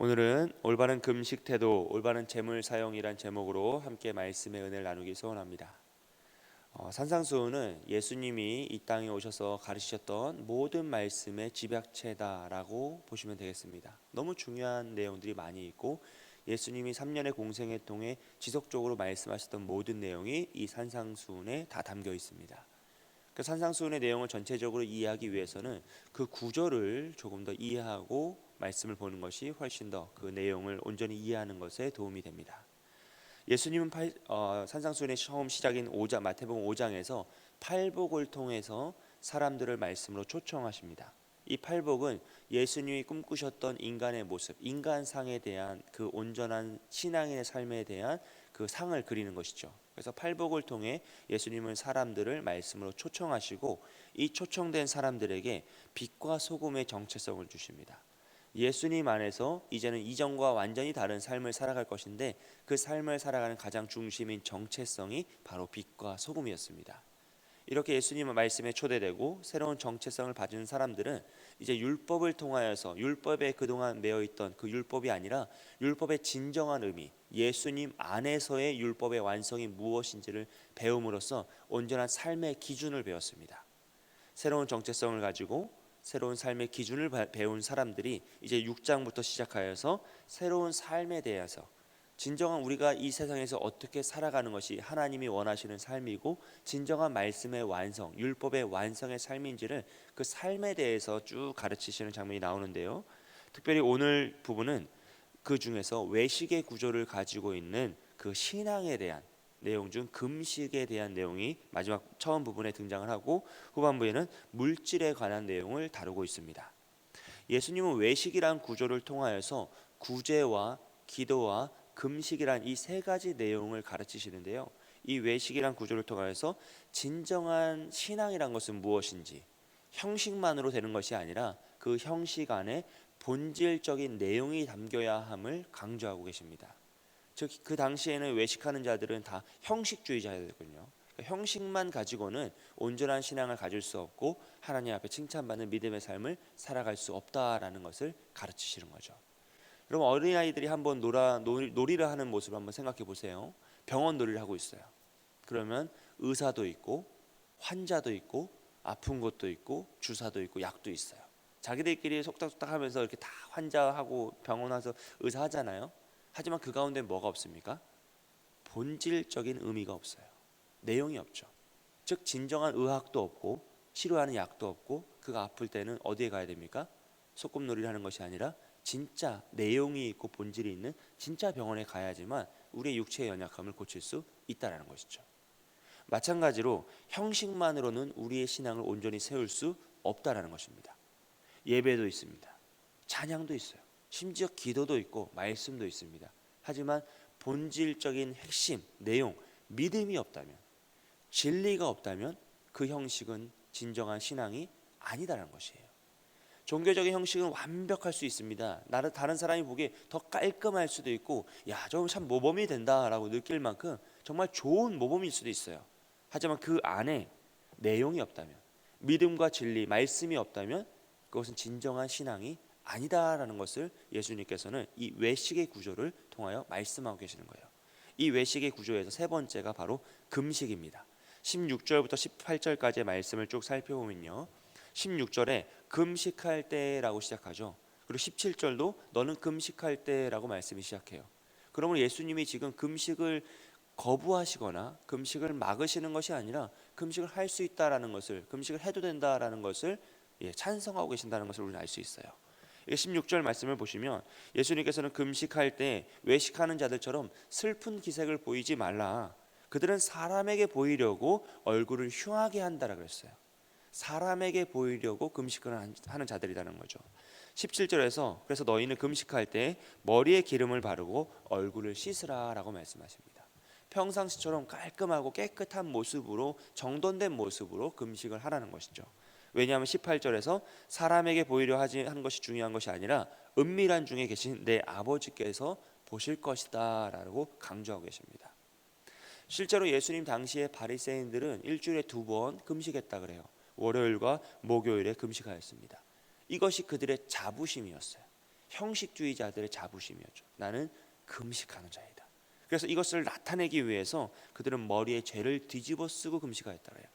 오늘은 올바른 금식 태도, 올바른 재물 사용이란 제목으로 함께 말씀의 은혜를 나누기 소원합니다. 산상수훈은 예수님이 이 땅에 오셔서 가르치셨던 모든 말씀의 집약체다라고 보시면 되겠습니다. 너무 중요한 내용들이 많이 있고 예수님이 3년의 공생애 통해 지속적으로 말씀하셨던 모든 내용이 이 산상수훈에 다 담겨 있습니다. 그 산상수훈의 내용을 전체적으로 이해하기 위해서는 그 구조를 조금 더 이해하고 말씀을 보는 것이 훨씬 더 그 내용을 온전히 이해하는 것에 도움이 됩니다. 예수님은 산상수훈의 처음 시작인 마태복음 5장에서 팔복을 통해서 사람들을 말씀으로 초청하십니다. 이 팔복은 예수님이 꿈꾸셨던 인간의 모습, 인간상에 대한 그 온전한 신앙인의 삶에 대한 그 상을 그리는 것이죠. 그래서 팔복을 통해 예수님은 사람들을 말씀으로 초청하시고 이 초청된 사람들에게 빛과 소금의 정체성을 주십니다. 예수님 안에서 이제는 이전과 완전히 다른 삶을 살아갈 것인데 그 삶을 살아가는 가장 중심인 정체성이 바로 빛과 소금이었습니다. 이렇게 예수님의 말씀에 초대되고 새로운 정체성을 가진 사람들은 이제 율법을 통하여서 율법에 그동안 매여있던 그 율법이 아니라 율법의 진정한 의미, 예수님 안에서의 율법의 완성이 무엇인지를 배움으로써 온전한 삶의 기준을 배웠습니다. 새로운 정체성을 가지고 새로운 삶의 기준을 배운 사람들이 이제 6장부터 시작하여서 새로운 삶에 대해서 진정한 우리가 이 세상에서 어떻게 살아가는 것이 하나님이 원하시는 삶이고 진정한 말씀의 완성, 율법의 완성의 삶인지를 그 삶에 대해서 쭉 가르치시는 장면이 나오는데요. 특별히 오늘 부분은 그 중에서 외식의 구조를 가지고 있는 그 신앙에 대한 내용 중 금식에 대한 내용이 마지막 처음 부분에 등장을 하고 후반부에는 물질에 관한 내용을 다루고 있습니다. 예수님은 외식이란 구조를 통하여서 구제와 기도와 금식이란 이 세 가지 내용을 가르치시는데요. 이 외식이란 구조를 통하여서 진정한 신앙이란 것은 무엇인지 형식만으로 되는 것이 아니라 그 형식 안에 본질적인 내용이 담겨야 함을 강조하고 계십니다. 즉 그 당시에는 외식하는 자들은 다 형식주의자였거든요. 그러니까 형식만 가지고는 온전한 신앙을 가질 수 없고 하나님 앞에 칭찬받는 믿음의 삶을 살아갈 수 없다라는 것을 가르치시는 거죠. 여러분 어린아이들이 한번 놀이를 하는 모습을 한번 생각해 보세요. 병원 놀이를 하고 있어요. 그러면 의사도 있고 환자도 있고 아픈 것도 있고 주사도 있고 약도 있어요. 자기들끼리 속닥속닥 하면서 이렇게 다 환자하고 병원 와서 의사 하잖아요. 하지만 그 가운데 뭐가 없습니까? 본질적인 의미가 없어요. 내용이 없죠. 즉 진정한 의학도 없고 치료하는 약도 없고 그가 아플 때는 어디에 가야 됩니까? 소꿉놀이를 하는 것이 아니라 진짜 내용이 있고 본질이 있는 진짜 병원에 가야지만 우리의 육체의 연약함을 고칠 수 있다는 것이죠. 마찬가지로 형식만으로는 우리의 신앙을 온전히 세울 수 없다는 것입니다. 예배도 있습니다. 찬양도 있어요. 심지어 기도도 있고 말씀도 있습니다. 하지만 본질적인 핵심, 내용, 믿음이 없다면, 진리가 없다면 그 형식은 진정한 신앙이 아니다라는 것이에요. 종교적인 형식은 완벽할 수 있습니다. 다른 사람이 보기에 더 깔끔할 수도 있고 야, 저거 참 모범이 된다라고 느낄 만큼 정말 좋은 모범일 수도 있어요. 하지만 그 안에 내용이 없다면, 믿음과 진리, 말씀이 없다면 그것은 진정한 신앙이 아니다라는 것을 예수님께서는 이 외식의 구조를 통하여 말씀하고 계시는 거예요. 이 외식의 구조에서 세 번째가 바로 금식입니다. 16절부터 18절까지의 말씀을 쭉 살펴보면요. 16절에 금식할 때라고 시작하죠. 그리고 17절도 너는 금식할 때라고 말씀이 시작해요. 그러면 예수님이 지금 금식을 거부하시거나 금식을 막으시는 것이 아니라 금식을 할 수 있다라는 것을, 금식을 해도 된다라는 것을 찬성하고 계신다는 것을 우리는 알 수 있어요. 16절 말씀을 보시면 예수님께서는 금식할 때 외식하는 자들처럼 슬픈 기색을 보이지 말라. 그들은 사람에게 보이려고 얼굴을 흉하게 한다라 그랬어요. 사람에게 보이려고 금식을 하는 자들이라는 거죠. 17절에서 그래서 너희는 금식할 때 머리에 기름을 바르고 얼굴을 씻으라라고 말씀하십니다. 평상시처럼 깔끔하고 깨끗한 모습으로 정돈된 모습으로 금식을 하라는 것이죠. 왜냐하면 18절에서 사람에게 보이려 하는 것이 중요한 것이 아니라 은밀한 중에 계신 내 아버지께서 보실 것이다 라고 강조하고 계십니다. 실제로 예수님 당시에 바리새인들은 일주일에 2번 금식했다 그래요. 월요일과 목요일에 금식하였습니다. 이것이 그들의 자부심이었어요. 형식주의자들의 자부심이었죠. 나는 금식하는 자이다. 그래서 이것을 나타내기 위해서 그들은 머리에 죄를 뒤집어 쓰고 금식하였다 그래요.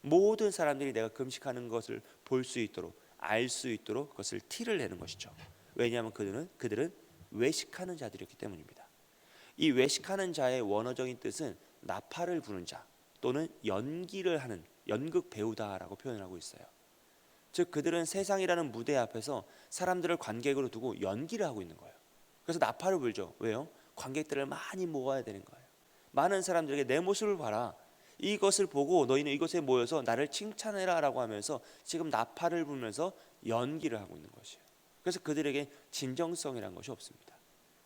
모든 사람들이 내가 금식하는 것을 볼 수 있도록, 알 수 있도록 그것을 티를 내는 것이죠. 왜냐하면 그들은 외식하는 자들이었기 때문입니다. 이 외식하는 자의 원어적인 뜻은 나팔을 부는 자 또는 연기를 하는 연극 배우다라고 표현하고 있어요. 즉 그들은 세상이라는 무대 앞에서 사람들을 관객으로 두고 연기를 하고 있는 거예요. 그래서 나팔을 불죠. 왜요? 관객들을 많이 모아야 되는 거예요. 많은 사람들에게 내 모습을 봐라. 이것을 보고 너희는 이곳에 모여서 나를 칭찬해라 라고 하면서 지금 나팔을 불면서 연기를 하고 있는 것이에요. 그래서 그들에게 진정성이라는 것이 없습니다.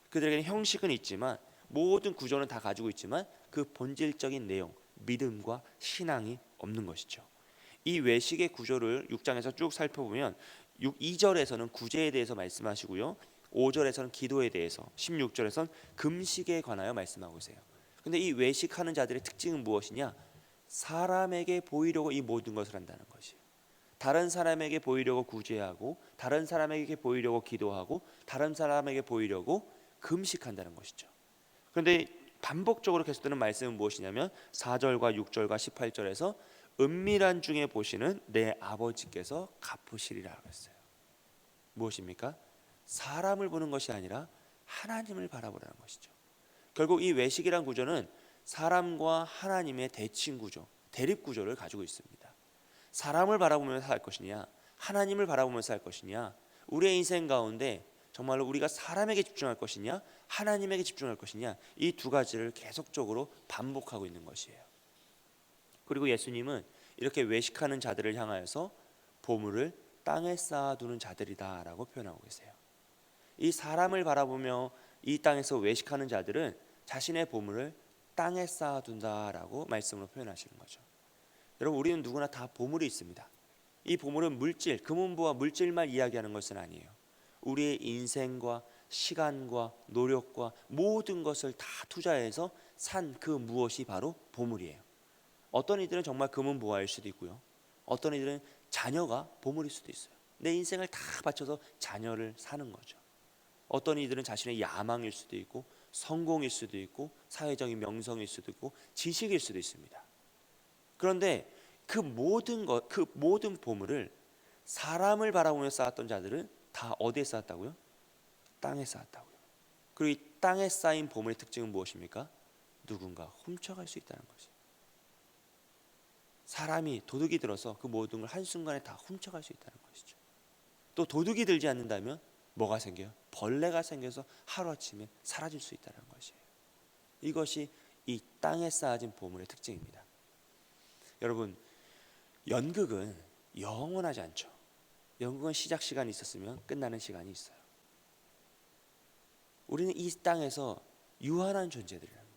그들에게는 형식은 있지만 모든 구조는 다 가지고 있지만 그 본질적인 내용, 믿음과 신앙이 없는 것이죠. 이 외식의 구조를 6장에서 쭉 살펴보면 2절에서는 구제에 대해서 말씀하시고요. 5절에서는 기도에 대해서, 16절에서는 금식에 관하여 말씀하고 계세요. 근데 이 외식하는 자들의 특징은 무엇이냐? 사람에게 보이려고 이 모든 것을 한다는 것이에요. 다른 사람에게 보이려고 구제하고, 다른 사람에게 보이려고 기도하고, 다른 사람에게 보이려고 금식한다는 것이죠. 그런데 반복적으로 계속되는 말씀은 무엇이냐면 4절과 6절과 18절에서 은밀한 중에 보시는 내 아버지께서 갚으시리라 했어요. 무엇입니까? 사람을 보는 것이 아니라 하나님을 바라보라는 것이죠. 결국 이 외식이란 구조는 사람과 하나님의 대칭 구조, 대립 구조를 가지고 있습니다. 사람을 바라보면서 살 것이냐, 하나님을 바라보면서 살 것이냐, 우리의 인생 가운데 정말로 우리가 사람에게 집중할 것이냐, 하나님에게 집중할 것이냐, 이 두 가지를 계속적으로 반복하고 있는 것이에요. 그리고 예수님은 이렇게 외식하는 자들을 향하여서 보물을 땅에 쌓아두는 자들이다라고 표현하고 계세요. 이 사람을 바라보며 이 땅에서 외식하는 자들은 자신의 보물을 땅에 쌓아둔다라고 말씀으로 표현하시는 거죠. 여러분, 우리는 누구나 다 보물이 있습니다. 이 보물은 물질, 금은보화 물질만 이야기하는 것은 아니에요. 우리의 인생과 시간과 노력과 모든 것을 다 투자해서 산 그 무엇이 바로 보물이에요. 어떤 이들은 정말 금은보화일 수도 있고요. 어떤 이들은 자녀가 보물일 수도 있어요. 내 인생을 다 바쳐서 자녀를 사는 거죠. 어떤 이들은 자신의 야망일 수도 있고, 성공일 수도 있고, 사회적인 명성일 수도 있고, 지식일 수도 있습니다. 그런데 그 모든 보물을 사람을 바라보며 쌓았던 자들은 다 어디에 쌓았다고요? 땅에 쌓았다고요. 그리고 이 땅에 쌓인 보물의 특징은 무엇입니까? 누군가 훔쳐갈 수 있다는 것이에요. 사람이 도둑이 들어서 그 모든 걸 한순간에 다 훔쳐갈 수 있다는 것이죠. 또 도둑이 들지 않는다면 뭐가 생겨요? 벌레가 생겨서 하루아침에 사라질 수 있다는 것이에요. 이것이 이 땅에 쌓아진 보물의 특징입니다. 여러분, 연극은 영원하지 않죠. 연극은 시작 시간이 있었으면 끝나는 시간이 있어요. 우리는 이 땅에서 유한한 존재들이랍니다.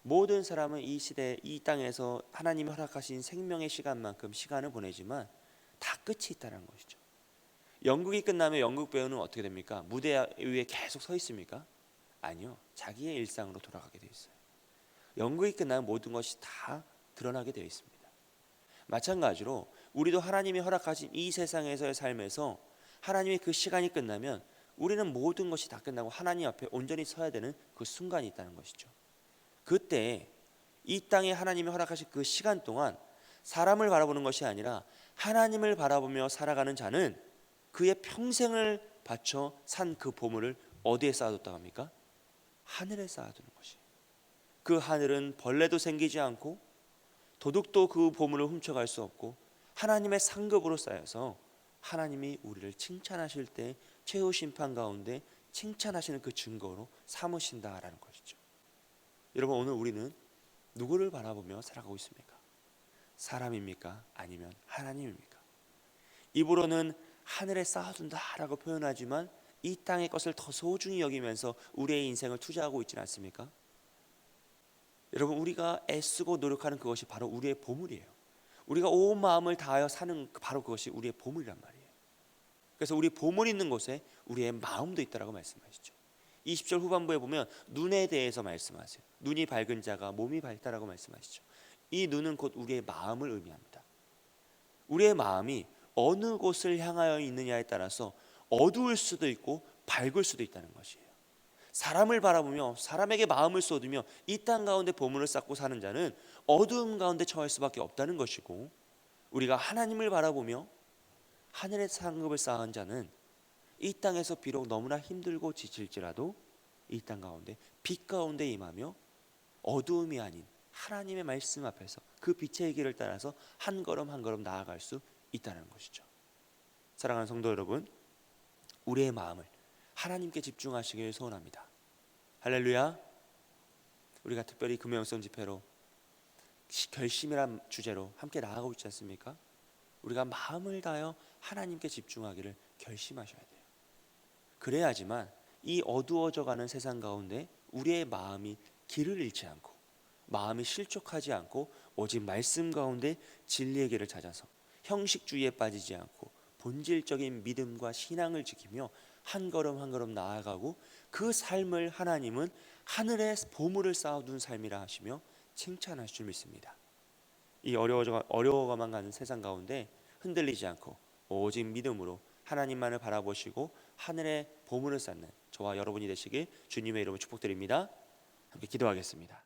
모든 사람은 이 시대, 이 땅에서 하나님이 허락하신 생명의 시간만큼 시간을 보내지만 다 끝이 있다는 것이죠. 연극이 끝나면 연극 배우는 어떻게 됩니까? 무대 위에 계속 서 있습니까? 아니요. 자기의 일상으로 돌아가게 되어 있어요. 연극이 끝나면 모든 것이 다 드러나게 되어 있습니다. 마찬가지로 우리도 하나님이 허락하신 이 세상에서의 삶에서 하나님의 그 시간이 끝나면 우리는 모든 것이 다 끝나고 하나님 앞에 온전히 서야 되는 그 순간이 있다는 것이죠. 그때 이 땅에 하나님이 허락하신 그 시간 동안 사람을 바라보는 것이 아니라 하나님을 바라보며 살아가는 자는 그의 평생을 바쳐 산 그 보물을 어디에 쌓아뒀다고 합니까? 하늘에 쌓아두는 것이에요. 그 하늘은 벌레도 생기지 않고 도둑도 그 보물을 훔쳐갈 수 없고 하나님의 상급으로 쌓여서 하나님이 우리를 칭찬하실 때 최후 심판 가운데 칭찬하시는 그 증거로 삼으신다라는 것이죠. 여러분, 오늘 우리는 누구를 바라보며 살아가고 있습니까? 사람입니까? 아니면 하나님입니까? 입으로는 하늘에 쌓아둔다라고 표현하지만 이 땅의 것을 더 소중히 여기면서 우리의 인생을 투자하고 있지는 않습니까? 여러분, 우리가 애쓰고 노력하는 그것이 바로 우리의 보물이에요. 우리가 온 마음을 다하여 사는 바로 그것이 우리의 보물이란 말이에요. 그래서 우리 보물 있는 곳에 우리의 마음도 있다라고 말씀하시죠. 20절 후반부에 보면 눈에 대해서 말씀하세요. 눈이 밝은 자가 몸이 밝다라고 말씀하시죠. 이 눈은 곧 우리의 마음을 의미합니다. 우리의 마음이 어느 곳을 향하여 있느냐에 따라서 어두울 수도 있고 밝을 수도 있다는 것이에요. 사람을 바라보며 사람에게 마음을 쏟으며 이 땅 가운데 보물을 쌓고 사는 자는 어두움 가운데 처할 수밖에 없다는 것이고, 우리가 하나님을 바라보며 하늘의 상급을 쌓은 자는 이 땅에서 비록 너무나 힘들고 지칠지라도 이 땅 가운데 빛 가운데 임하며 어두움이 아닌 하나님의 말씀 앞에서 그 빛의 길을 따라서 한 걸음 한 걸음 나아갈 수 있다는 것이죠. 사랑하는 성도 여러분, 우리의 마음을 하나님께 집중하시길 소원합니다. 할렐루야. 우리가 특별히 금요일성 집회로 결심이란 주제로 함께 나아가고 있지 않습니까? 우리가 마음을 다하여 하나님께 집중하기를 결심하셔야 돼요. 그래야지만 이 어두워져가는 세상 가운데 우리의 마음이 길을 잃지 않고 마음이 실족하지 않고 오직 말씀 가운데 진리의 길을 찾아서 형식주의에 빠지지 않고 본질적인 믿음과 신앙을 지키며 한 걸음 한 걸음 나아가고 그 삶을 하나님은 하늘에 보물을 쌓아둔 삶이라 하시며 칭찬할 줄 믿습니다. 이 어려워가만 가는 세상 가운데 흔들리지 않고 오직 믿음으로 하나님만을 바라보시고 하늘에 보물을 쌓는 저와 여러분이 되시길 주님의 이름으로 축복드립니다. 함께 기도하겠습니다.